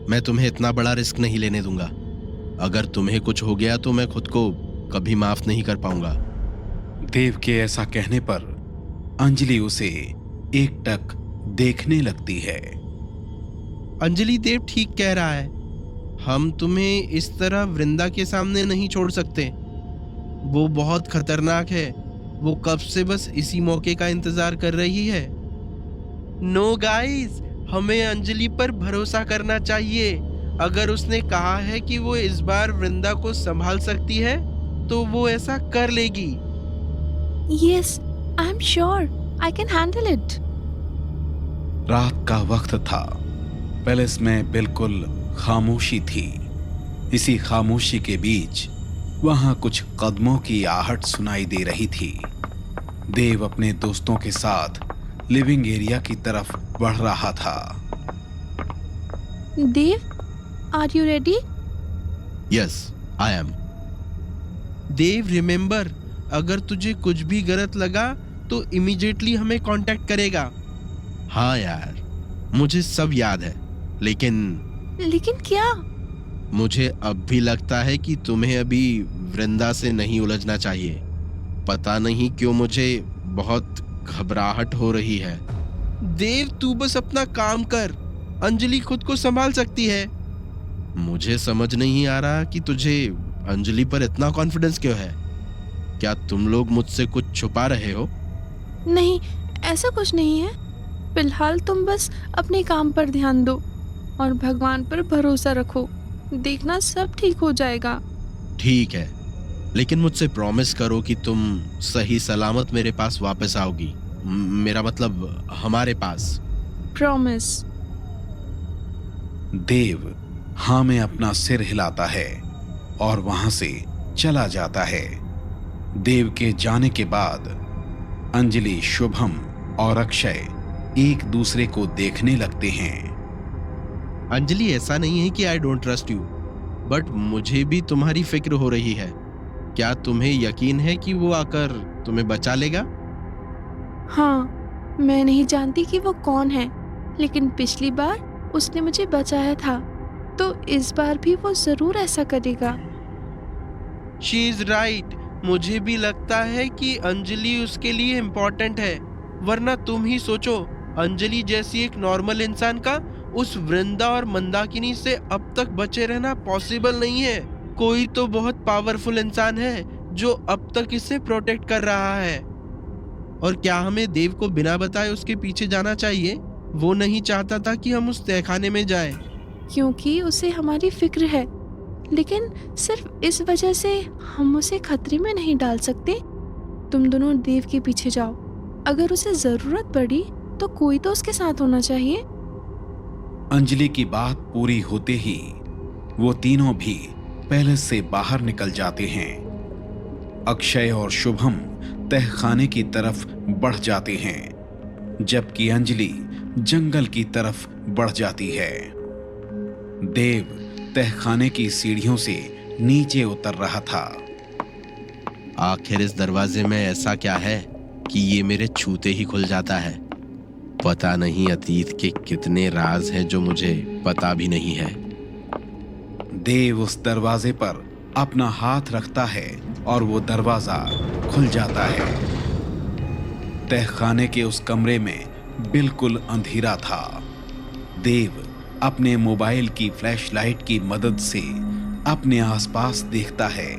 मैं तुम्हें इतना बड़ा रिस्क नहीं लेने दूंगा। अगर तुम्हें कुछ हो गया तो मैं खुद को कभी माफ नहीं कर पाऊंगा। देव के ऐसा कहने पर अंजलि उसे एकटक देखने लगती है। अंजलि, देव ठीक कह रहा है। हम तुम्हें इस तरह वृंदा के सामने नहीं छोड़ सकते। वो बहुत खतरनाक है। वो कब से बस इसी मौके का इंतजार कर रही है। नो गाइस, हमें अंजलि पर भरोसा करना चाहिए। अगर उसने कहा है कि वो इस बार वृंदा को संभाल सकती है तो वो ऐसा कर लेगी। Yes, I'm sure I can handle it. रात का वक्त था। पैलेस में बिल्कुल खामोशी थी। इसी खामोशी के बीच वहां कुछ कदमों की आहट सुनाई दे रही थी। देव अपने दोस्तों के साथ लिविंग एरिया की तरफ बढ़ रहा था। Dave, are you ready? Yes, I am. Dave, remember, अगर तुझे कुछ भी गलत लगा तो इमीडिएटली हमें कांटेक्ट करेगा। हाँ यार, मुझे सब याद है, लेकिन क्या? मुझे अब भी लगता है कि तुम्हें अभी वृंदा से नहीं उलझना चाहिए। पता नहीं क्यों मुझे बहुत घबराहट हो रही है। देव, तू बस अपना काम कर। अंजलि खुद को संभाल सकती है। मुझे समझ नहीं आ रहा कि तुझे अंजलि पर इतना कॉन्फिडेंस क्यों है। क्या तुम लोग मुझसे कुछ छुपा रहे हो? नहीं, ऐसा कुछ नहीं है। फिलहाल तुम बस अपने काम पर ध्यान दो और भगवान पर भरोसा रखो। देखना सब ठीक हो जाएगा। ठीक है, लेकिन मुझसे प्रॉमिस करो कि तुम सही सलामत मेरे पास वापस आओगी। मेरा मतलब हमारे पास। प्रॉमिस। देव हाँ में अपना सिर हिलाता है और वहां से चला जाता है। देव के जाने के बाद अंजलि, शुभम और अक्षय एक दूसरे को देखने लगते हैं। अंजलि, ऐसा नहीं है कि I don't trust you, but मुझे भी तुम्हारी फिक्र हो रही है। क्या तुम्हें यकीन है कि वो आकर तुम्हें बचा लेगा? हाँ, मैं नहीं जानती कि वो कौन है, लेकिन पिछली बार उसने मुझे बचाया था, तो इस बार भी वो जरूर ऐसा करेगा। She is right. मुझे भी लगता है कि अंजलि उसके लिए इम्पोर्टेंट है। वरना तुम ही सोचो, अंजलि जैसी एक नॉर्मल इंसान का उस वृंदा और मंदाकिनी से अब तक बचे रहना पॉसिबल नहीं है। कोई तो बहुत पावरफुल इंसान है जो अब तक इसे प्रोटेक्ट कर रहा है। और क्या हमें देव को बिना बताए उसके पीछे जाना चाहिए? वो नहीं चाहता था कि हम उस तहखाने में जाएं। क्योंकि उसे हमारी फिक्र है, लेकिन सिर्फ इस वजह से हम उसे खतरे में नहीं डाल सकते। तुम दोनों देव के पीछे जाओ। अगर उसे जरूरत पड़ी तो कोई तो उसके साथ होना चाहिए। अंजलि की बात पूरी होते ही वो तीनों भी पैलेस से बाहर निकल जाते हैं। अक्षय और शुभम तहखाने की तरफ बढ़ जाते हैं, जबकि अंजलि जंगल की तरफ बढ़ जाती है। देव तहखाने की सीढ़ियों से नीचे उतर रहा था। आखिर इस दरवाजे में ऐसा क्या है कि ये मेरे छूते ही खुल जाता है? पता नहीं अतीत के कितने राज हैं जो मुझे पता भी नहीं है। देव उस दरवाजे पर अपना हाथ रखता है और वो दरवाजा खुल जाता है। तहखाने के उस कमरे में बिल्कुल अंधेरा था। देव अपने मोबाइल की फ्लैशलाइट की मदद से अपने आसपास देखता है।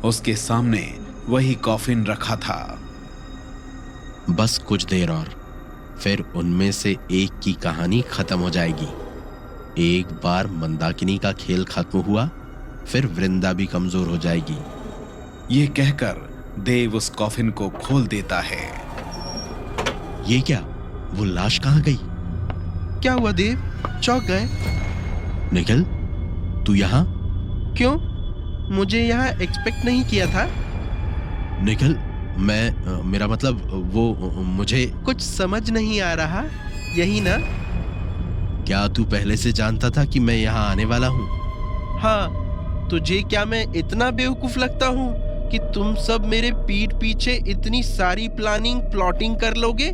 उसके सामने वही कॉफिन रखा था। बस कुछ देर और, फिर उनमें से एक की कहानी खत्म हो जाएगी। एक बार मंदाकिनी का खेल खत्म हुआ, फिर वृंदा भी कमजोर हो जाएगी। ये कहकर देव उस कॉफिन को खोल देता है। ये क्या? वो लाश कहाँ गई? क्या हुआ देव? चौंक गए? निखिल, तू यहाँ? क्यों? मुझे यहाँ एक्सपेक्ट नहीं किया था। निखिल, मेरा मतलब वो मुझे कुछ समझ नहीं आ रहा, यही ना? क्या तू पहले से जानता था कि मैं यहाँ आने वाला हूँ? हाँ, तुझे क्या मैं इतना बेवकूफ लगता हूँ कि तुम सब मेरे पीठ पीछे इतनी सारी प्लॉटिंग कर लोगे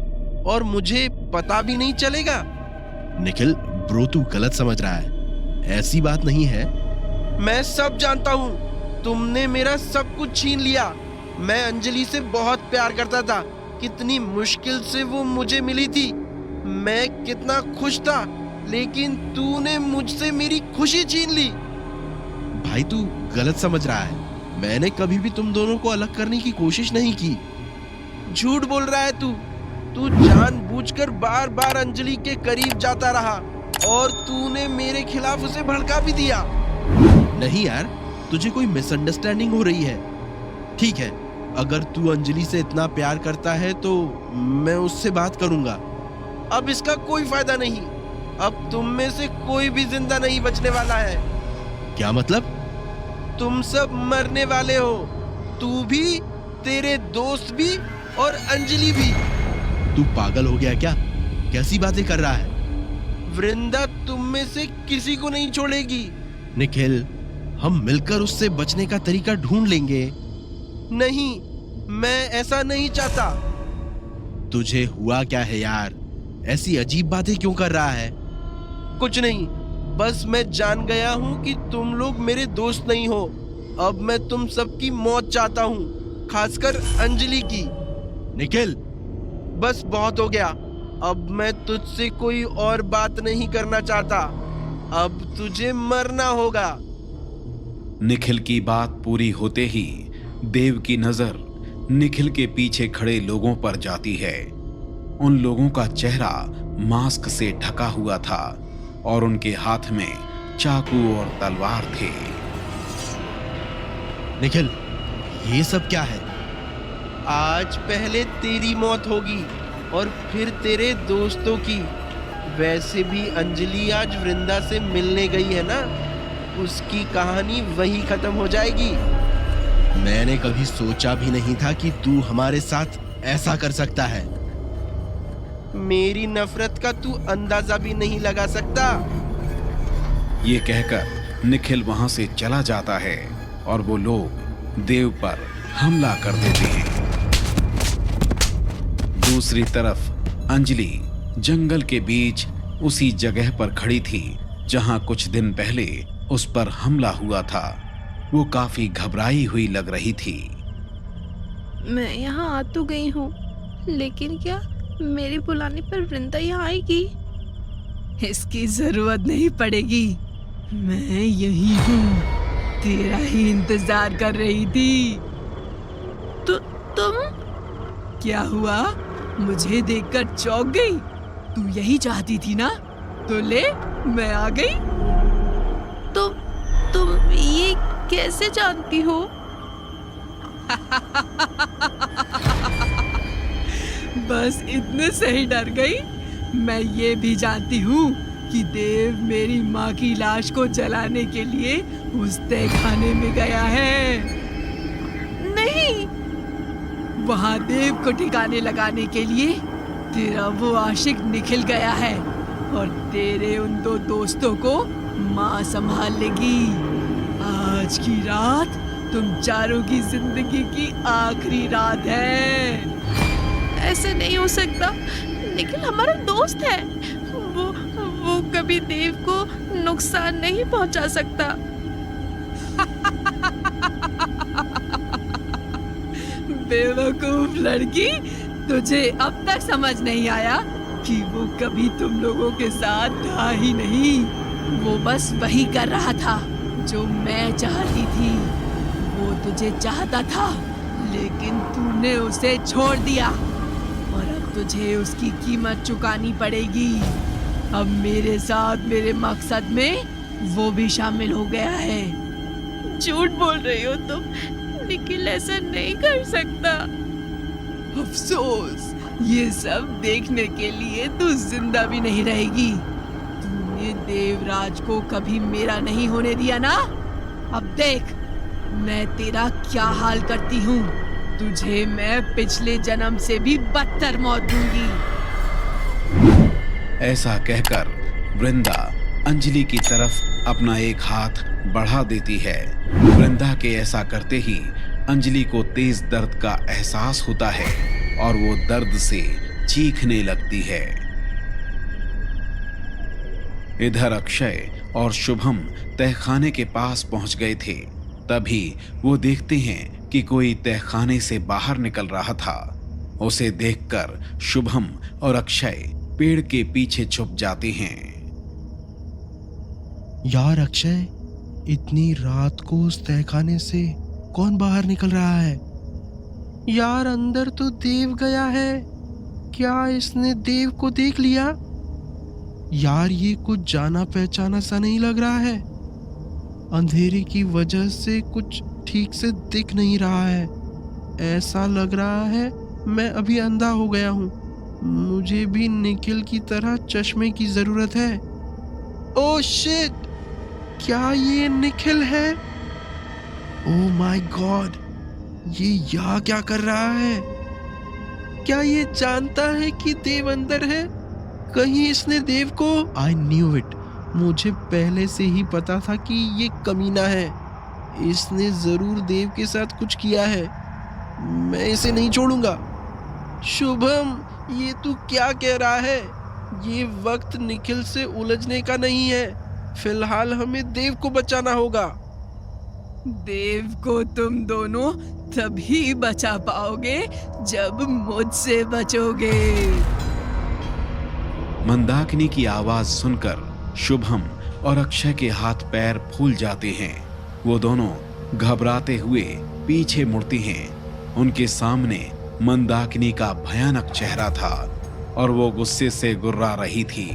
और मुझे पता भी नहीं चलेगा? निखिल ब्रो, तू गलत समझ रहा है। ऐसी बात नहीं है। मैं सब जानता हूँ। तुमने मेरा सब कुछ छीन लिया। मैं अंजलि से बहुत प्यार करता था। कितनी मुश्किल से वो मुझे मिली थी। मैं कितना खुश था, लेकिन तूने मुझसे मेरी खुशी छीन ली। भाई तू गलत समझ रहा है। मैंने कभी भी तुम दोनों को अलग करने की कोशिश नहीं की। झूठ बोल रहा है तू जानबूझकर बार बार अंजलि के करीब जाता रहा और तूने मेरे खिलाफ उसे भड़का भी दिया। नहीं यार, तुझे कोई मिसअंडरस्टैंडिंग हो रही है। ठीक है, अगर तू अंजलि से इतना प्यार करता है तो मैं उससे बात करूंगा। अब इसका कोई फायदा नहीं। अब तुम में से कोई भी जिंदा नहीं बचने वाला है। क्या मतलब? तुम सब मरने वाले हो। तू भी, तेरे दोस्त भी और अंजलि भी। तू पागल हो गया क्या? कैसी बातें कर रहा है? वृंदा तुम में से किसी को नहीं छोड़ेगी। निखिल, हम मिलकर उससे बचने का तरीका ढूंढ लेंगे। नहीं, मैं ऐसा नहीं चाहता। तुझे हुआ क्या है यार? ऐसी अजीब बातें क्यों कर रहा है? कुछ नहीं, बस मैं जान गया हूँ कि तुम लोग मेरे दोस्त नहीं हो। अब मैं तुम सबकी मौत चाहता हूँ, खासकर अंजलि की। निखिल, बस बहुत हो गया। अब मैं तुझसे कोई और बात नहीं करना चाहता। अब तुझे मरना होगा। निखिल की बात पूरी होते ही देव की नजर निखिल के पीछे खड़े लोगों पर जाती है। उन लोगों का चेहरा मास्क से ढका हुआ था और उनके हाथ में चाकू और तलवार थे। निखिल, ये सब क्या है? आज पहले तेरी मौत होगी और फिर तेरे दोस्तों की। वैसे भी अंजलि आज वृंदा से मिलने गई है ना, उसकी कहानी वही खत्म हो जाएगी। मैंने कभी सोचा भी नहीं था कि तू हमारे साथ ऐसा कर सकता है। मेरी नफरत का तू अंदाजा भी नहीं लगा सकता। ये कहकर निखिल वहां से चला जाता है और वो लोग देव पर हमला कर देते हैं। दूसरी तरफ अंजलि जंगल के बीच उसी जगह पर खड़ी थी जहां कुछ दिन पहले उस पर हमला हुआ था। वो काफी घबराई हुई लग रही थी। मैं यहाँ आ तो गई हूँ, लेकिन क्या मेरे बुलाने पर वृंदा यहाँ आएगी? इसकी जरूरत नहीं पड़ेगी। मैं यही हूँ, तेरा ही इंतजार कर रही थी। तुम? क्या हुआ? मुझे देखकर चौंक गई? तू यही चाहती थी ना? तो ले, मैं आ गई। तुम ये कैसे जानती हो? बस इतने से ही डर गई? मैं ये भी जानती हूँ कि देव मेरी माँ की लाश को जलाने के लिए उस तहखाने में गया है। नहीं। वहाँ देव को ठिकाने लगाने के लिए तेरा वो आशिक निखिल गया है और तेरे उन दो दोस्तों को माँ संभाल लेगी। आज की रात तुम चारों की जिंदगी की आखिरी रात है। ऐसे नहीं हो सकता। निखिल हमारा दोस्त है। वो कभी देव को नुकसान नहीं पहुंचा सकता। बेवकूफ लड़की, तुझे अब तक समझ नहीं आया कि वो कभी तुम लोगों के साथ था ही नहीं। वो बस वही कर रहा था जो मैं चाहती थी। वो तुझे चाहता था, लेकिन तूने उसे छोड़ दिया और अब तुझे उसकी कीमत चुकानी पड़ेगी। अब मेरे साथ मेरे मकसद में वो भी शामिल हो गया है। झूठ बोल रही हो तुम। निखिल ऐसा नहीं कर सकता। अफसोस, ये सब देखने के लिए तू जिंदा भी नहीं रहेगी। तूने देवराज को कभी मेरा नहीं होने दिया ना? अब देख मैं तेरा क्या हाल करती हूँ। तुझे मैं पिछले जन्म से भी बदतर मौत दूंगी। ऐसा कहकर वृंदा अंजलि की तरफ अपना एक हाथ बढ़ा देती है। वृंदा के ऐसा करते ही अंजलि को तेज दर्द का एहसास होता है और वो दर्द से चीखने लगती है। इधर अक्षय और शुभम तहखाने के पास पहुंच गए थे। तभी वो देखते हैं कि कोई तहखाने से बाहर निकल रहा था। उसे देखकर शुभम और अक्षय पेड़ के पीछे छुप जाते हैं। यार अक्षय, इतनी रात को उस तहखाने से कौन बाहर निकल रहा है? यार अंदर तो देव गया है, क्या इसने देव को देख लिया? यार ये कुछ जाना पहचाना सा नहीं लग रहा है। अंधेरे की वजह से कुछ ठीक से दिख नहीं रहा है। ऐसा लग रहा है मैं अभी अंधा हो गया हूँ। मुझे भी निखिल की तरह चश्मे की जरूरत है। ओह शिट, क्या ये निखिल है? ओह माय गॉड, ये यहाँ क्या कर रहा है? क्या ये जानता है कि देव अंदर है? कहीं इसने देव को... आई न्यू इट, मुझे पहले से ही पता था कि ये कमीना है। इसने जरूर देव के साथ कुछ किया है। मैं इसे नहीं छोड़ूंगा। शुभम, ये तू क्या कह रहा है? ये वक्त निखिल से उलझने का नहीं है। फिलहाल हमें देव को बचाना होगा। देव को तुम दोनों तभी बचा पाओगे जब मुझसे बचोगे। मंदाकिनी की आवाज सुनकर शुभम और अक्षय के हाथ पैर फूल जाते हैं। वो दोनों घबराते हुए पीछे मुड़ते हैं। उनके सामने मंदाकिनी का भयानक चेहरा था और वो गुस्से से गुर्रा रही थी।